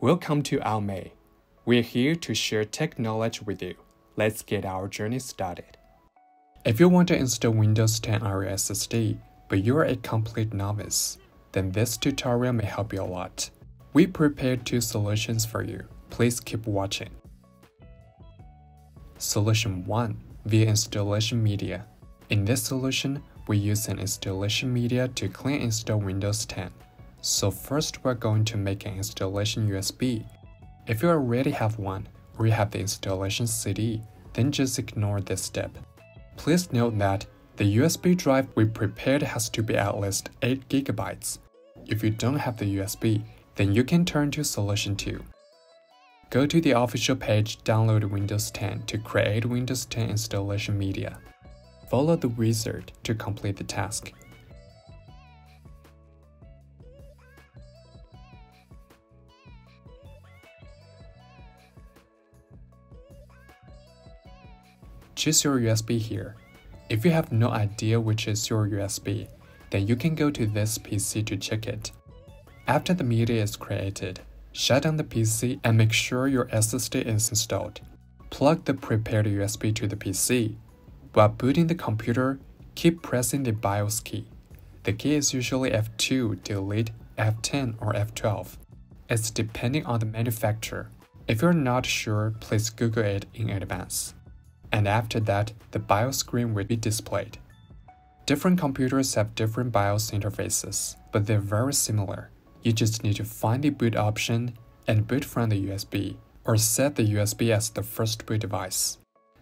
Welcome to AOMEI. We're here to share tech knowledge with you. Let's get our journey started. If you want to install Windows 10 on your SSD, but you're a complete novice, then this tutorial may help you a lot. We prepared two solutions for you. Please keep watching. Solution 1. Via installation media. In this solution, we use an installation media to clean install Windows 10. So first we're going to make an installation USB. If you already have one, or you have the installation CD, then just ignore this step. Please note that the USB drive we prepared has to be at least 8 GB. If you don't have the USB, then you can turn to solution 2. Go to the official page, download Windows 10 to create Windows 10 installation media. Follow the wizard to complete the task. Choose your USB here. If you have no idea which is your USB, then you can go to this PC to check it. After the media is created, shut down the PC and make sure your SSD is installed. Plug the prepared USB to the PC. While booting the computer, keep pressing the BIOS key. The key is usually F2, delete, F10, or F12. It's depending on the manufacturer. If you're not sure, please Google it in advance. And after that, the BIOS screen will be displayed. Different computers have different BIOS interfaces, but they're very similar. You just need to find the boot option and boot from the USB, or set the USB as the first boot device.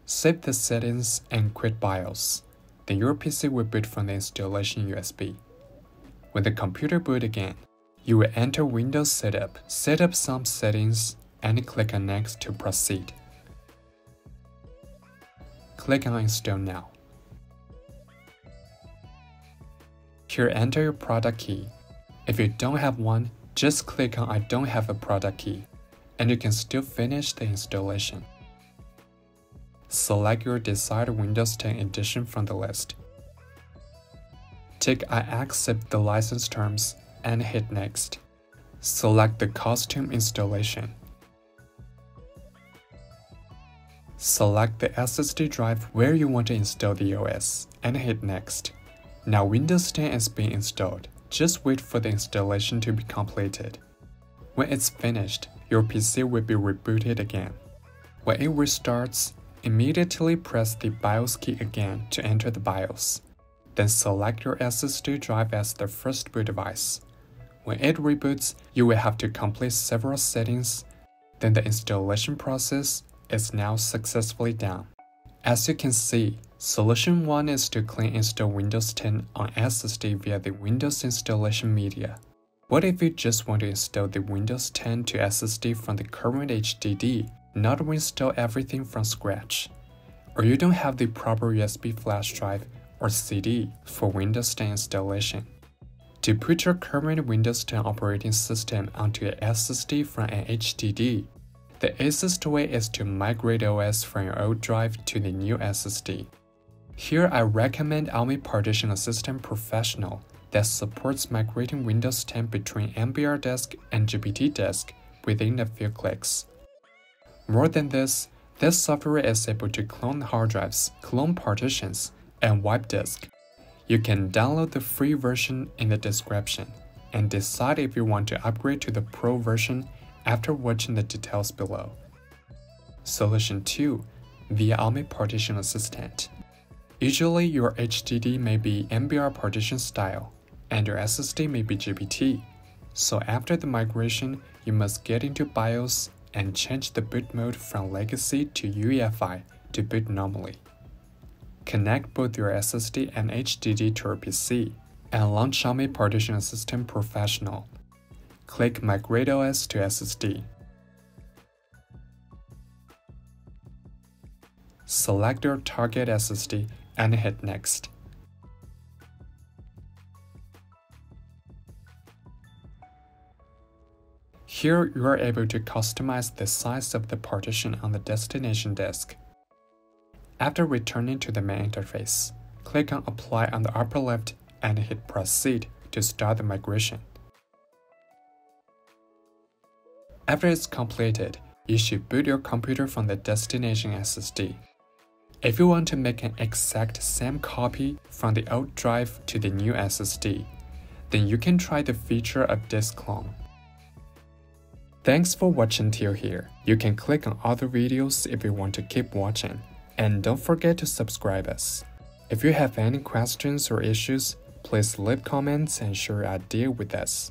Save the settings and quit BIOS. Then your PC will boot from the installation USB. When the computer boots again, you will enter Windows Setup, set up some settings, and click on Next to proceed. Click on Install Now. Here, enter your product key. If you don't have one, just click on I don't have a product key, and you can still finish the installation. Select your desired Windows 10 edition from the list. Tick I accept the license terms and hit Next. Select the custom installation. Select the SSD drive where you want to install the OS and hit Next. Now Windows 10 is being installed. Just wait for the installation to be completed. When it's finished, your PC will be rebooted again. When it restarts, immediately press the BIOS key again to enter the BIOS. Then select your SSD drive as the first boot device. When it reboots, you will have to complete several settings. Then the installation process is now successfully done. As you can see, Solution 1 is to clean install Windows 10 on SSD via the Windows installation media. What if you just want to install the Windows 10 to SSD from the current HDD, not reinstall everything from scratch? Or you don't have the proper USB flash drive or CD for Windows 10 installation? To put your current Windows 10 operating system onto an SSD from an HDD, the easiest way is to migrate OS from your old drive to the new SSD. Here I recommend AOMEI Partition Assistant Professional that supports migrating Windows 10 between MBR disk and GPT disk within a few clicks. More than this software is able to clone hard drives, clone partitions, and wipe disk. You can download the free version in the description and decide if you want to upgrade to the Pro version after watching the details below. Solution 2. Via AOMEI Partition Assistant. Usually your HDD may be MBR partition style, and your SSD may be GPT. So after the migration, you must get into BIOS and change the boot mode from Legacy to UEFI to boot normally. Connect both your SSD and HDD to your PC, and launch AOMEI Partition Assistant Professional. Click Migrate OS to SSD. Select your target SSD and hit Next. Here you are able to customize the size of the partition on the destination disk. After returning to the main interface, click on Apply on the upper left and hit Proceed to start the migration. After it's completed, you should boot your computer from the destination SSD. If you want to make an exact same copy from the old drive to the new SSD, then you can try the feature of disk clone. Thanks for watching till here. You can click on other videos if you want to keep watching. And don't forget to subscribe us. If you have any questions or issues, please leave comments and share your idea with us.